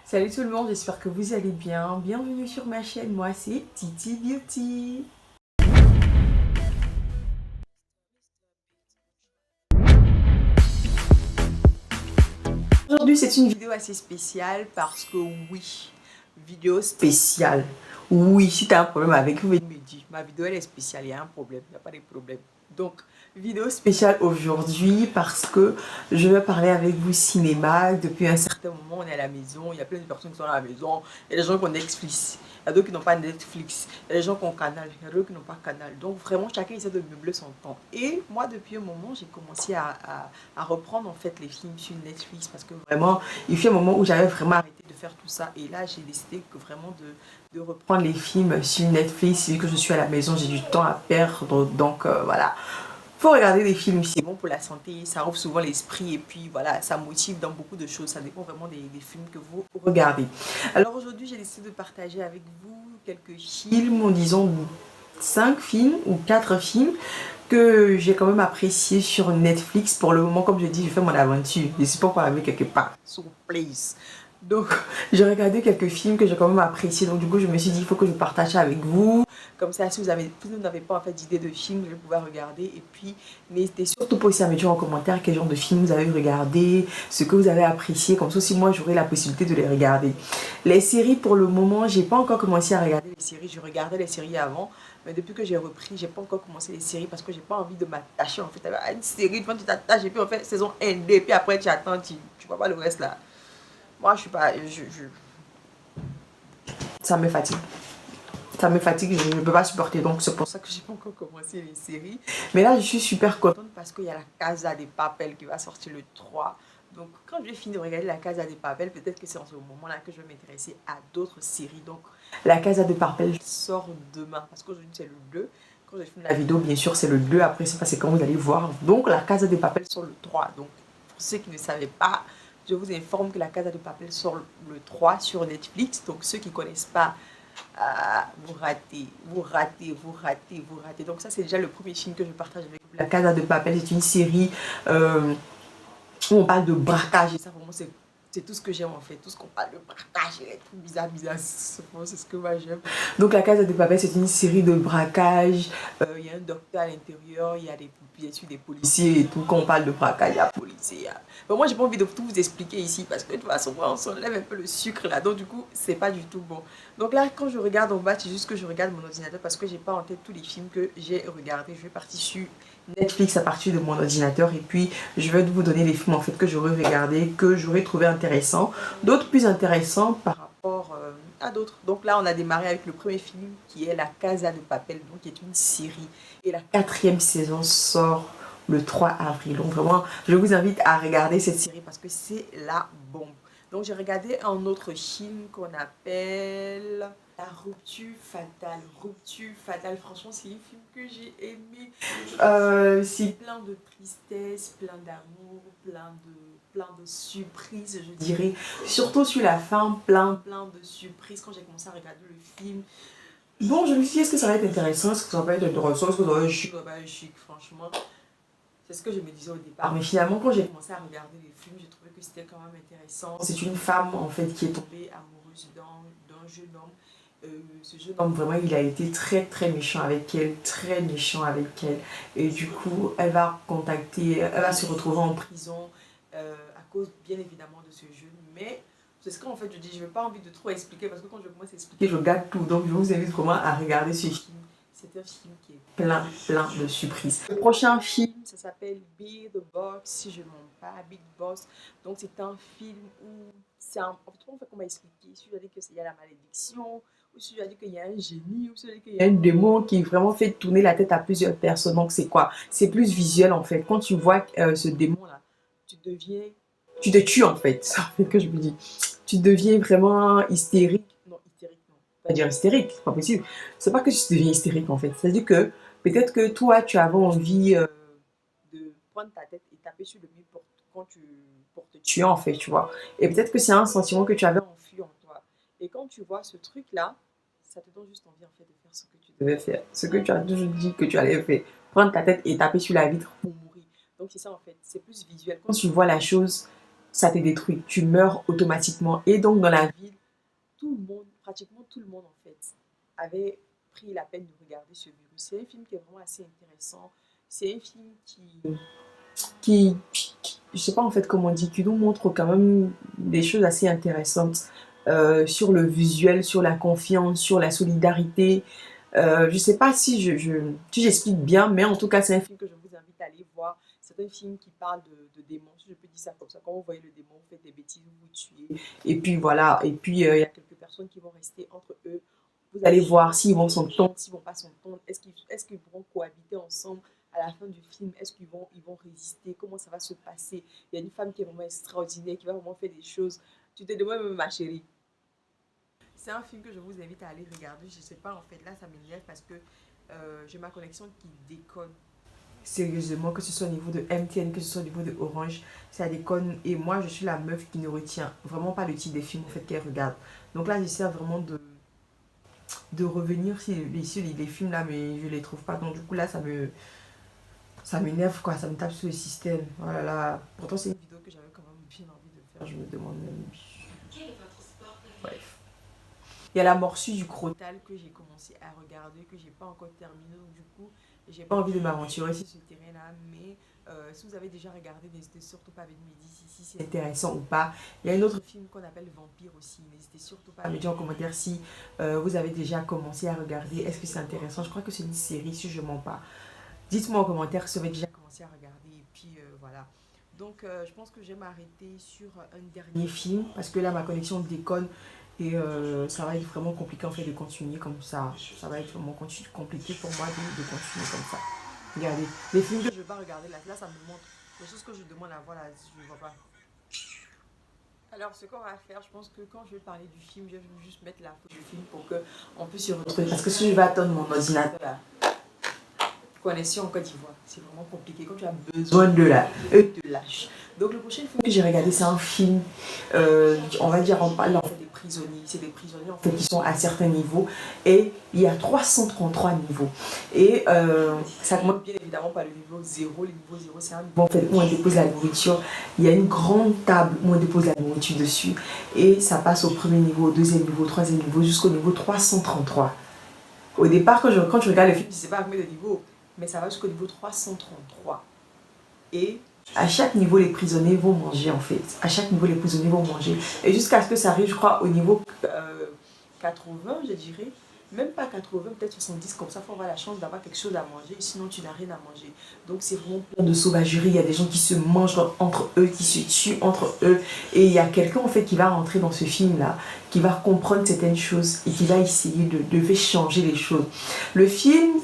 Salut tout le monde, j'espère que vous allez bien. Bienvenue sur ma chaîne, moi c'est Titi Beauty. Aujourd'hui c'est une vidéo assez spéciale parce que oui, vidéo spéciale. Oui, si tu as un problème avec vous, me dis, ma vidéo elle est spéciale, il y a un problème, il n'y a pas de problème. Donc, vidéo spéciale aujourd'hui parce que je vais parler avec vous cinéma. Depuis un certain moment, on est à la maison, il y a plein de personnes qui sont à la maison, il y a des gens qui ont Netflix, il y a d'autres qui n'ont pas Netflix, il y a des gens qui ont Canal, il y a d'autres qui n'ont pas Canal. Donc vraiment, chacun essaie de meubler son temps. Et moi, depuis un moment, j'ai commencé à reprendre en fait les films sur Netflix parce que vraiment, il y a un moment où j'avais vraiment arrêté de faire tout ça. Et là, j'ai décidé que vraiment de reprendre les films sur Netflix. Vu que je suis à la maison, j'ai du temps à perdre. Donc voilà. Faut regarder des films, c'est bon pour la santé, ça ouvre souvent l'esprit et puis voilà, ça motive dans beaucoup de choses. Ça dépend vraiment des films que vous regardez. Alors aujourd'hui, j'ai décidé de partager avec vous quelques films, disons 5 films ou 4 films que j'ai quand même apprécié sur Netflix. Pour le moment, comme je dis, je fais mon aventure. Je ne suis pas encore arrivée quelque part. So please. Donc, j'ai regardé quelques films que j'ai quand même appréciés. Donc, du coup, je me suis dit, il faut que je partage ça avec vous. Comme ça, si vous n'avez pas en fait d'idée de film, je vais pouvoir regarder. Et puis, n'hésitez surtout pas aussi à me dire en commentaire quel genre de film vous avez regardé, ce que vous avez apprécié. Comme ça, aussi, moi, j'aurai la possibilité de les regarder. Les séries, pour le moment, j'ai pas encore commencé à regarder les séries. Je regardais les séries avant. Mais depuis que j'ai repris, j'ai pas encore commencé les séries parce que j'ai pas envie de m'attacher en fait à une série. Quand tu t'attaches et puis en fait, saison 1, 2, et puis après, tu attends, tu vois pas le reste là. Moi, je suis pas. Ça me fatigue. Ça me fatigue, je ne peux pas supporter. Donc, c'est pour ça que j'ai pas encore commencé les séries. Mais là, je suis super contente parce qu'il y a la Casa des Papel qui va sortir le 3. Donc, quand je vais finir de regarder la Casa des Papel, peut-être que c'est en ce moment-là que je vais m'intéresser à d'autres séries. Donc, la Casa des Papel sort demain parce qu'aujourd'hui, c'est le 2. Quand je filme la vidéo, bien sûr, c'est le 2. Après, c'est pas c'est quand vous allez voir. Donc, la Casa des Papel sort le 3. Donc, pour ceux qui ne savaient pas, je vous informe que la Casa de Papel sort le 3 sur Netflix. Donc, ceux qui ne connaissent pas, vous ratez, vous ratez, vous ratez, vous ratez. Donc, ça, c'est déjà le premier film que je partage avec vous. La Casa de Papel est une série où on parle de braquage. Et ça, vraiment, c'est tout ce que j'aime en fait. Tout ce qu'on parle de braquage, les trucs bizarres, bizarres. C'est ce que moi j'aime. Donc, La Casa de Papel, c'est une série de braquage. Il y a un docteur à l'intérieur, il y a des policiers et tout. Quand on parle de braquage, il y a policiers. Bon, moi, j'ai pas envie de tout vous expliquer ici parce que de toute façon, on s'enlève un peu le sucre là. Donc, du coup, c'est pas du tout bon. Donc, là, quand je regarde en bas, c'est juste que je regarde mon ordinateur parce que j'ai pas en tête tous les films que j'ai regardés. Je vais partir sur Netflix à partir de mon ordinateur et puis je vais vous donner les films en fait que j'aurais regardé, que j'aurais trouvé intéressants, d'autres plus intéressants par rapport à d'autres. Donc là on a démarré avec le premier film qui est La Casa de Papel, donc qui est une série et la 4e saison sort le 3 avril. Donc vraiment je vous invite à regarder cette série parce que c'est la bombe. Donc j'ai regardé un autre film qu'on appelle La rupture fatale. Rupture fatale, franchement c'est un film que j'ai aimé. C'est plein de tristesse, plein d'amour, plein de surprises, je dirais. Surtout sur la fin, plein de surprises. Quand j'ai commencé à regarder le film, bon, je me suis dit, est-ce que ça va être intéressant? Est-ce que ça va pas être intéressant? Est-ce que ça va être chic? Ça va pas être chic, franchement. C'est ce que je me disais au départ. Mais finalement, quand j'ai commencé à regarder les films, j'ai trouvé que c'était quand même intéressant. C'est une femme, en fait, qui est tombée amoureuse d'un jeune homme. Ce jeune homme, vraiment, il a été très méchant avec elle, très méchant avec elle. Et du coup, elle va se retrouver en prison à cause, bien évidemment, de ce jeune. Mais c'est ce qu'en fait, je dis, je n'ai pas envie de trop expliquer parce que quand je commence à expliquer, je gâte tout. Donc, je vous invite vraiment à regarder ce film. C'est un film qui est plein de surprises. Le prochain film, ça s'appelle Be the Boss, si je ne mens pas, Big Boss. Donc, c'est un film où c'est un. En fait, comment expliquer? Si je dis qu'il y a la malédiction, ou si je dis qu'il y a un génie, ou si je dis qu'il y a un démon qui vraiment fait tourner la tête à plusieurs personnes. Donc, c'est quoi? C'est plus visuel en fait. Quand tu vois ce démon-là, tu deviens. Tu te tues en fait. C'est en fait que je me dis. Tu deviens vraiment hystérique. Non, hystérique, non. Pas dire hystérique, c'est pas possible. C'est pas que tu deviens hystérique en fait. C'est-à-dire que peut-être que toi, tu avais envie de prendre ta tête et taper sur le mur pour te tuer en fait, tu vois. Et peut-être que c'est un sentiment que tu avais enfui en toi. Et quand tu vois ce truc-là, ça te donne juste envie en fait de faire ce que tu devais faire. Ce que tu as toujours dit que tu allais faire. Prendre ta tête et taper sur la vitre pour mourir. Donc c'est ça en fait. C'est plus visuel. Quand tu vois la chose, ça te détruit. Tu meurs automatiquement. Et donc, dans la ville, tout le monde, pratiquement tout le monde en fait, avait pris la peine de regarder ce virus. C'est un film qui est vraiment assez intéressant. C'est un film qui, je sais pas en fait comment on dit, qui nous montre quand même des choses assez intéressantes sur le visuel, sur la confiance, sur la solidarité. Je sais pas si j'explique bien, mais en tout cas, c'est un film que je vous invite à aller voir. C'est un film qui parle de démons, si je peux dire ça comme ça. Quand vous voyez le démon, vous faites des bêtises, vous vous tuez. Et puis voilà, et puis il y a quelques personnes qui vont rester entre eux. Vous allez voir s'ils vont s'entendre, s'ils vont pas s'entendre, est-ce qu'ils vont cohabiter ensemble à la fin du film, est-ce qu'ils vont résister, comment ça va se passer. Il y a une femme qui est vraiment extraordinaire, qui va vraiment faire des choses. Tu te demandes même, ma chérie. C'est un film que je vous invite à aller regarder. Je sais pas, en fait, là, ça m'énerve parce que j'ai ma connexion qui déconne. Sérieusement, que ce soit au niveau de MTN, que ce soit au niveau de Orange, ça déconne. Et moi, je suis la meuf qui ne retient vraiment pas le titre des films en fait qu'elle regarde. Donc là, j'essaie vraiment de revenir sur les films là, mais je les trouve pas. Donc du coup là, ça m'énerve quoi, ça me tape sur le système. Oh là là. Pourtant, c'est une vidéo que j'avais quand même bien envie de faire. Je me demande même. Bref. Il y a La Morsure du Crotal que j'ai commencé à regarder, que j'ai pas encore terminé. Donc du coup, j'ai pas envie de m'aventurer sur ce terrain-là. Mais si vous avez déjà regardé, n'hésitez surtout pas à venir me dire si c'est intéressant ou pas. Il y a un autre film qu'on appelle Vampire aussi. N'hésitez surtout pas à me dire en commentaire si vous avez déjà commencé à regarder. Est-ce que c'est intéressant? Je crois que c'est une série, si je mens pas. Dites-moi en commentaire si vous avez déjà commencé à regarder. Et puis voilà. Donc je pense que je vais m'arrêter sur un dernier film parce que là ma connexion déconne et ça va être vraiment compliqué en fait de continuer comme ça. Ça va être vraiment compliqué pour moi de continuer comme ça. Regardez, les films que je vais pas regarder là ça me montre les choses que je demande à voir là, je ne vois pas. Alors ce qu'on va faire, je pense que quand je vais parler du film, je vais juste mettre la photo du film pour qu'on puisse y retrouver. Parce que si je vais attendre mon ordinateur là, connexion en Côte d'Ivoire. C'est vraiment compliqué. Quand tu as besoin de la, eux te lâchent. Donc le prochain film que j'ai regardé, c'est un film, on va dire, on parle en fait des prisonniers. C'est des prisonniers en fait qui sont à certains niveaux. Et il y a 333 niveaux. Et ça commence bien évidemment par le niveau 0. Le niveau 0, c'est un niveau en fait, où on dépose la nourriture. Il y a une grande table où on dépose la nourriture dessus. Et ça passe au premier niveau, au deuxième niveau, au troisième niveau, jusqu'au niveau 333. Au départ, quand je regarde le film, je ne sais pas combien de niveaux, mais ça va jusqu'au niveau 333. Et à chaque niveau, les prisonniers vont manger en fait. À chaque niveau, les prisonniers vont manger. Et jusqu'à ce que ça arrive, je crois, au niveau 80, je dirais. Même pas 80, peut-être 70, comme ça, il faut avoir la chance d'avoir quelque chose à manger, sinon tu n'as rien à manger. Donc c'est vraiment plein de sauvagerie, il y a des gens qui se mangent entre eux, qui se tuent entre eux. Et il y a quelqu'un en fait qui va rentrer dans ce film-là, qui va comprendre certaines choses et qui va essayer de faire changer les choses. Le film,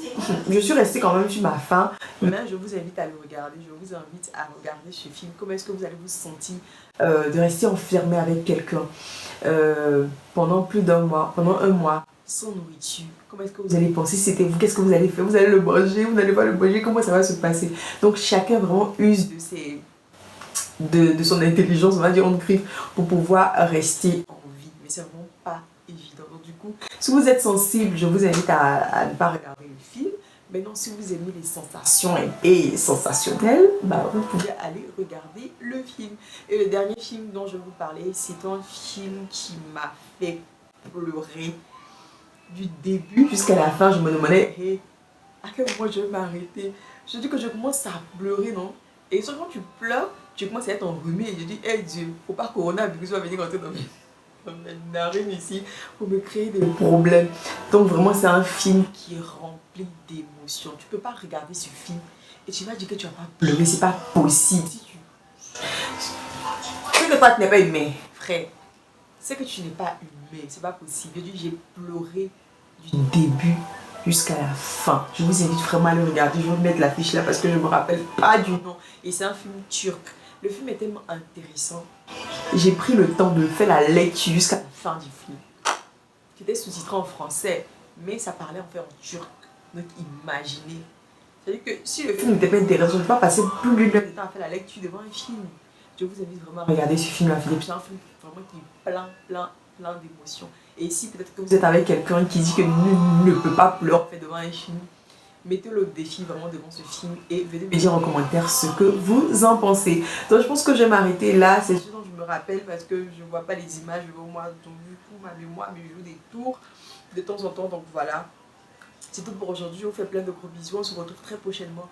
je suis restée quand même sur ma faim, mais je vous invite à le regarder, je vous invite à regarder ce film. Comment est-ce que vous allez vous sentir de rester enfermé avec quelqu'un pendant plus d'un mois, pendant un mois, sans nourriture? Comment est-ce que vous allez penser? C'était vous, qu'est-ce que vous allez faire? Vous allez le manger, vous n'allez pas le manger, comment ça va se passer? Donc chacun vraiment use de son intelligence, on va dire, on griffe, pour pouvoir rester en vie. Mais c'est vraiment pas évident. Donc du coup, si vous êtes sensible, je vous invite à ne pas regarder le film. Maintenant, si vous aimez les sensations et sensationnelles, bah, vous pouvez aller regarder le film. Et le dernier film dont je vais vous parler, c'est un film qui m'a fait pleurer du début jusqu'à la fin. Je me demandais, hey, à quel moment je vais m'arrêter? Je dis que je commence à pleurer, non? Et souvent quand tu pleures, tu commences à être enrhumé. Et je dis, hey Dieu, faut pas coronavirus va venir rentrer dans mes narines ici pour me créer des problèmes. Donc vraiment, c'est un film qui est rempli d'émotions. Tu peux pas regarder ce film et tu vas dire que tu vas pas pleurer. C'est pas possible. Si tu... C'est que toi, tu n'es pas humain, frère. C'est que tu n'es pas humain. C'est pas possible. Je dis, j'ai pleuré du début jusqu'à la fin. Je vous invite vraiment à le regarder. Je vais vous mettre l'affiche là parce que je ne me rappelle pas du nom. Et c'est un film turc. Le film est tellement intéressant. J'ai pris le temps de faire la lecture jusqu'à la fin du film. C'était sous-titré en français, mais ça parlait en fait en turc. Donc imaginez. C'est-à-dire que si le film n'était pas intéressant, je ne vais pas passer plus d'une heure de temps à faire la lecture devant un film. Je vous invite vraiment à regarder ce film-là. C'est un film vraiment qui est plein d'émotions. Et si peut-être que vous êtes avec quelqu'un qui dit que ne peut pas pleurer en fait devant un film, mettez-le au défi vraiment devant ce film et venez me dire en commentaire ce que vous en pensez. Donc je pense que je vais m'arrêter là. C'est ce dont je me rappelle parce que je vois pas les images devant moi. Donc du coup, ma mémoire me joue des tours de temps en temps. Donc voilà. C'est tout pour aujourd'hui. On vous fait plein de gros bisous. On se retrouve très prochainement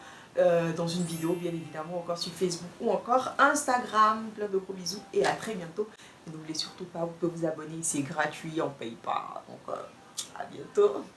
dans une vidéo, bien évidemment, encore sur Facebook ou encore Instagram. Plein de gros bisous et à très bientôt. Et n'oubliez surtout pas, vous pouvez vous abonner. C'est gratuit, on ne paye pas. Donc à bientôt.